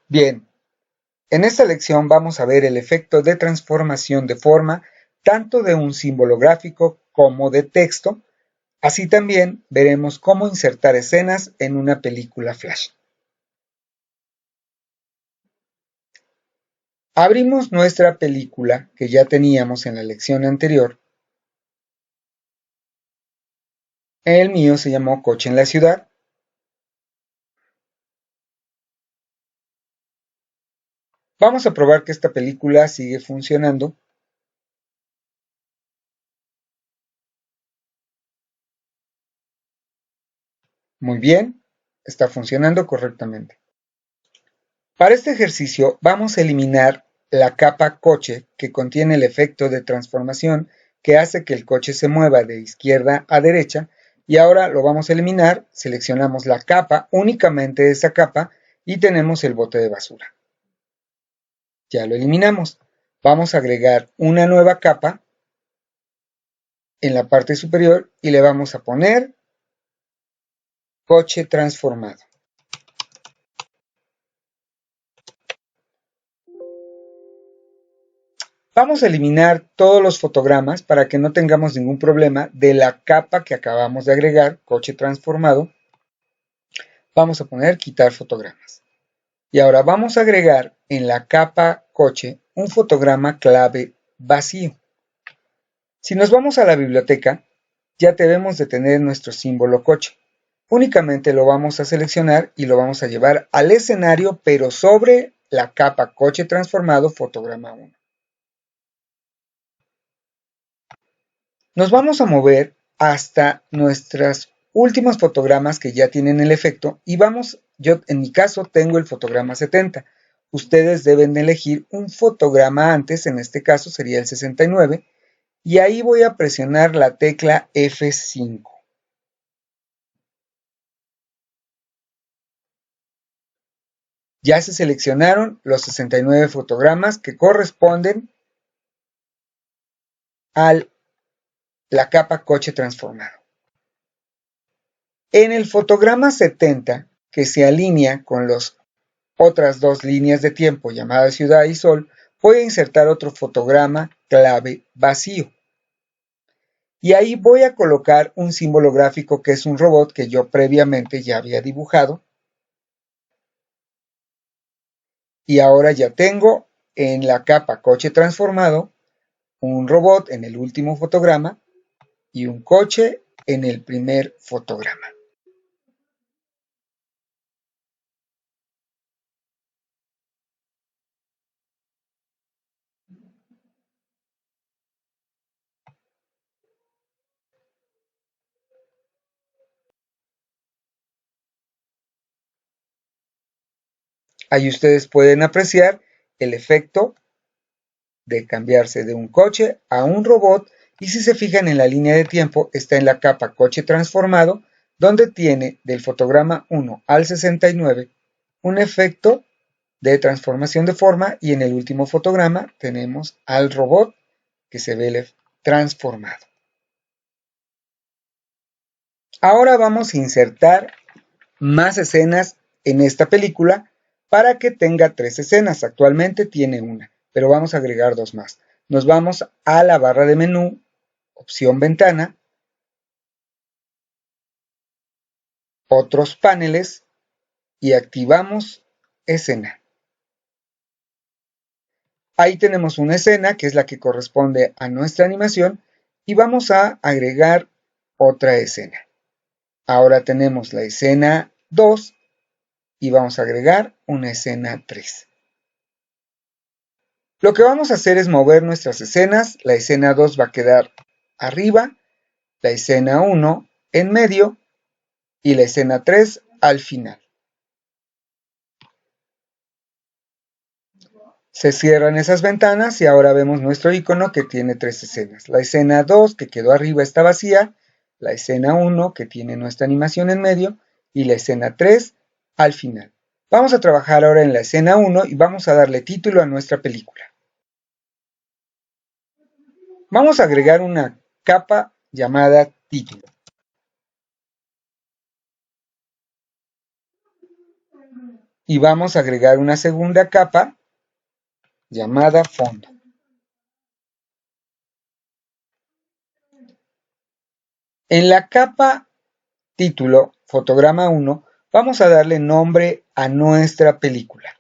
Bien, en esta lección vamos a ver el efecto de transformación de forma tanto de un símbolo gráfico como de texto. Así también veremos cómo insertar escenas en una película flash. Abrimos nuestra película que ya teníamos en la lección anterior. El mío se llamó Coche en la ciudad. Vamos a probar que esta película sigue funcionando. Muy bien, está funcionando correctamente. Para este ejercicio vamos a eliminar la capa coche que contiene el efecto de transformación que hace que el coche se mueva de izquierda a derecha, y ahora lo vamos a eliminar. Seleccionamos la capa, únicamente esa capa, y tenemos el bote de basura. Ya lo eliminamos. Vamos a agregar una nueva capa en la parte superior y le vamos a poner coche transformado. Vamos a eliminar todos los fotogramas para que no tengamos ningún problema de la capa que acabamos de agregar, coche transformado. Vamos a poner quitar fotogramas. Y ahora vamos a agregar en la capa coche un fotograma clave vacío. Si nos vamos a la biblioteca, ya debemos de tener nuestro símbolo coche. Únicamente lo vamos a seleccionar y lo vamos a llevar al escenario, pero sobre la capa coche transformado fotograma 1. Nos vamos a mover hasta nuestros últimos fotogramas que ya tienen el efecto y yo en mi caso tengo el fotograma 70. Ustedes deben de elegir un fotograma antes, en este caso sería el 69, y ahí voy a presionar la tecla F5. Ya se seleccionaron los 69 fotogramas que corresponden a la capa coche transformado. En el fotograma 70, que se alinea con las otras dos líneas de tiempo llamadas ciudad y sol, voy a insertar otro fotograma clave vacío. Y ahí voy a colocar un símbolo gráfico que es un robot que yo previamente ya había dibujado. Y ahora ya tengo en la capa coche transformado un robot en el último fotograma y un coche en el primer fotograma. Ahí ustedes pueden apreciar el efecto de cambiarse de un coche a un robot, y si se fijan en la línea de tiempo está en la capa coche transformado, donde tiene del fotograma 1 al 69 un efecto de transformación de forma, y en el último fotograma tenemos al robot que se ve transformado. Ahora vamos a insertar más escenas en esta película para que tenga 3 escenas. Actualmente tiene una, pero vamos a agregar 2 más. Nos vamos a la barra de menú, opción ventana, otros paneles y activamos escena. Ahí tenemos una escena que es la que corresponde a nuestra animación y vamos a agregar otra escena. Ahora tenemos la escena 2 y vamos a agregar una escena 3. Lo que vamos a hacer es mover nuestras escenas. La escena 2 va a quedar arriba, la escena 1 en medio y la escena 3 al final. Se cierran esas ventanas y ahora vemos nuestro icono que tiene 3 escenas. La escena 2 que quedó arriba está vacía, la escena 1 que tiene nuestra animación en medio y la escena 3 al final. Vamos a trabajar ahora en la escena 1 y vamos a darle título a nuestra película. Vamos a agregar una capa llamada título. y vamos a agregar una segunda capa llamada fondo. En la capa título, fotograma 1, vamos a darle nombre a nuestra película.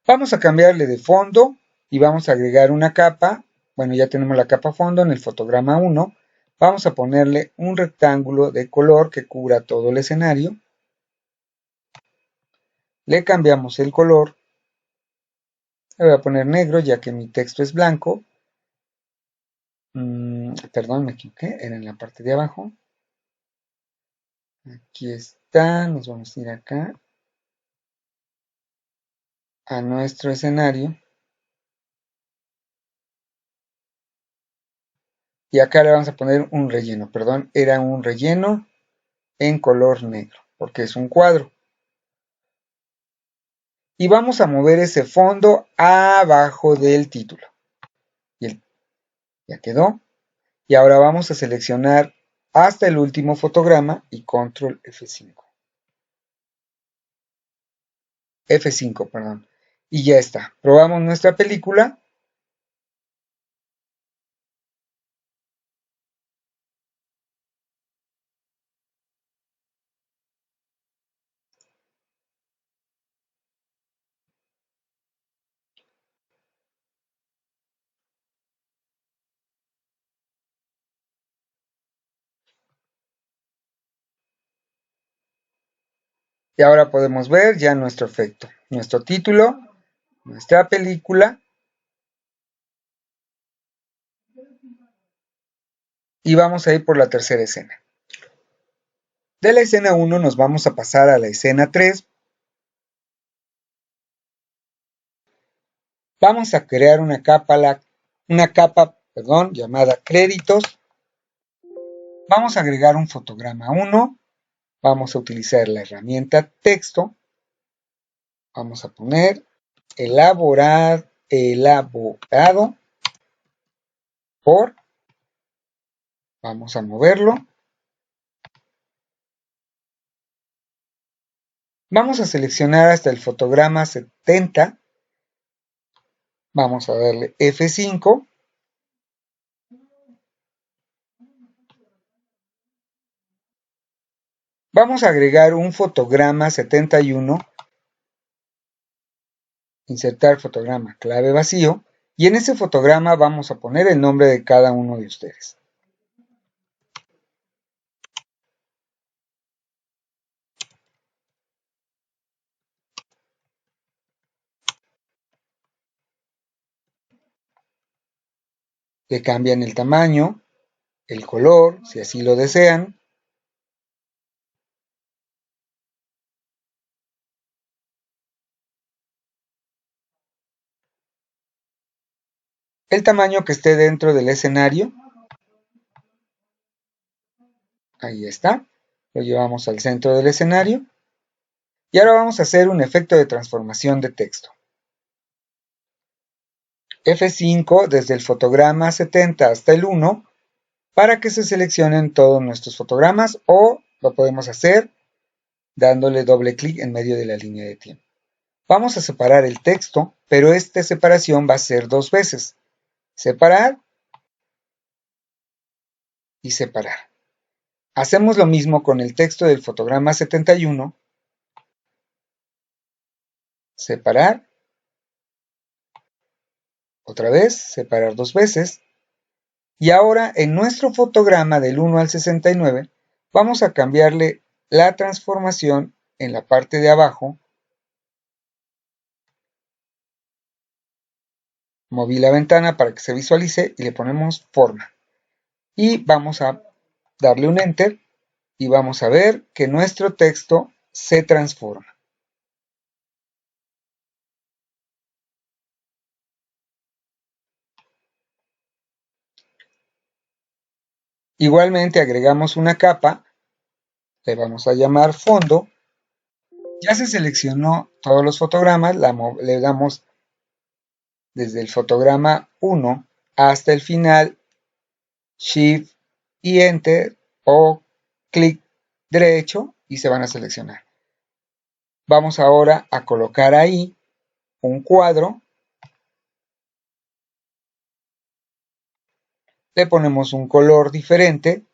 Vamos a cambiarle de fondo y vamos a agregar una capa. Bueno, ya tenemos la capa fondo en el fotograma 1. Vamos a ponerle un rectángulo de color que cubra todo el escenario. Le cambiamos el color. Le voy a poner negro ya que mi texto es blanco. Perdón, me equivoqué. Era en la parte de abajo. Aquí está. Nos vamos a ir acá a nuestro escenario. Y acá le vamos a poner un relleno. Perdón, era un relleno en color negro porque es un cuadro. Y vamos a mover ese fondo abajo del título. Ya quedó. Y ahora vamos a seleccionar hasta el último fotograma y control F5. F5, perdón. Y ya está. Probamos nuestra película. Y ahora podemos ver ya nuestro efecto. Nuestro título, nuestra película. Y vamos a ir por la tercera escena. De la escena 1 nos vamos a pasar a la escena 3. Vamos a crear una capa, llamada créditos. Vamos a agregar un fotograma 1. Vamos a utilizar la herramienta texto. Vamos a poner elaborado por. Vamos a moverlo. Vamos a seleccionar hasta el fotograma 70. Vamos a darle F5. Vamos a agregar un fotograma 71. Insertar fotograma clave vacío. Y en ese fotograma vamos a poner el nombre de cada uno de ustedes. Le cambian el tamaño, el color, si así lo desean. El tamaño que esté dentro del escenario. Ahí está. Lo llevamos al centro del escenario. Y ahora vamos a hacer un efecto de transformación de texto. F5 desde el fotograma 70 hasta el 1 para que se seleccionen todos nuestros fotogramas, o lo podemos hacer dándole doble clic en medio de la línea de tiempo. Vamos a separar el texto, pero esta separación va a ser 2 veces. Separar y separar. Hacemos lo mismo con el texto del fotograma 71. Separar. Otra vez, separar dos veces. Y ahora en nuestro fotograma del 1 al 69 vamos a cambiarle la transformación en la parte de abajo. Moví la ventana para que se visualice y le ponemos forma. Y vamos a darle un enter y vamos a ver que nuestro texto se transforma. Igualmente agregamos una capa, le vamos a llamar fondo. Ya se seleccionó todos los fotogramas, le damos desde el fotograma 1 hasta el final, Shift y Enter o clic derecho y se van a seleccionar. Vamos ahora a colocar ahí un cuadro. Le ponemos un color diferente.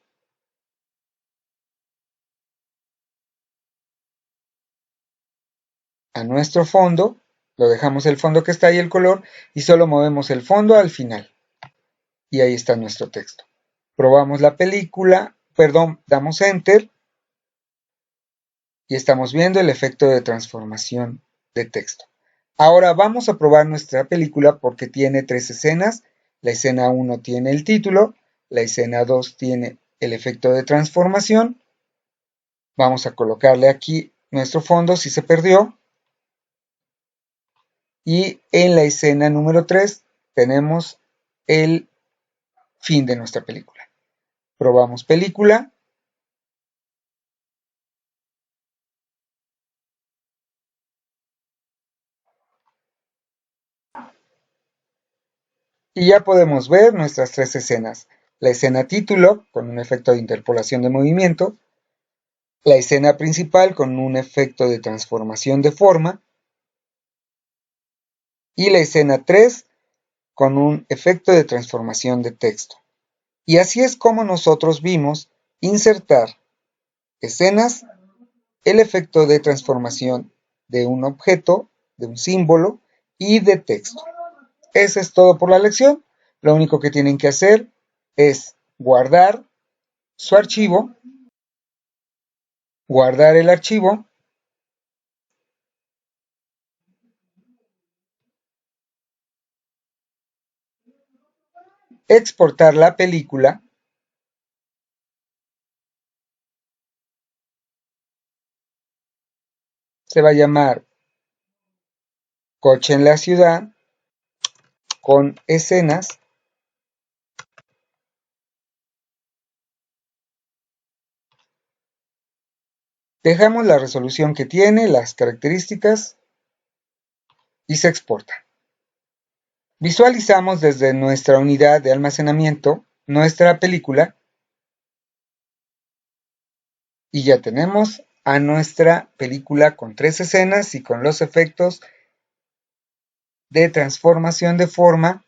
A nuestro fondo, lo dejamos el fondo que está ahí, el color, y solo movemos el fondo al final. Y ahí está nuestro texto. Probamos la película, damos Enter y estamos viendo el efecto de transformación de texto. Ahora vamos a probar nuestra película porque tiene 3 escenas. La escena 1 tiene el título, la escena 2 tiene el efecto de transformación. Vamos a colocarle aquí nuestro fondo si se perdió. Y en la escena número 3 tenemos el fin de nuestra película. Probamos película. Y ya podemos ver nuestras 3 escenas. La escena título con un efecto de interpolación de movimiento. La escena principal con un efecto de transformación de forma. Y la escena 3 con un efecto de transformación de texto. Y así es como nosotros vimos insertar escenas, el efecto de transformación de un objeto, de un símbolo y de texto. Eso es todo por la lección. Lo único que tienen que hacer es guardar su archivo, guardar el archivo, exportar la película, se va a llamar Coche en la ciudad, con escenas. Dejamos la resolución que tiene, las características y se exporta. Visualizamos desde nuestra unidad de almacenamiento nuestra película y ya tenemos a nuestra película con 3 escenas y con los efectos de transformación de forma.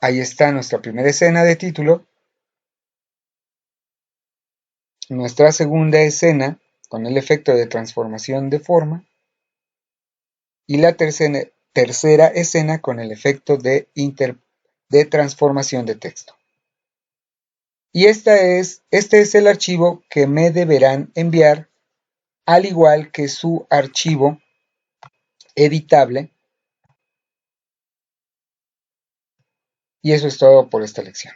Ahí está nuestra primera escena de título, nuestra segunda escena con el efecto de transformación de forma y la tercera escena con el efecto de transformación de texto. Y este es el archivo que me deberán enviar, al igual que su archivo editable. Y eso es todo por esta lección.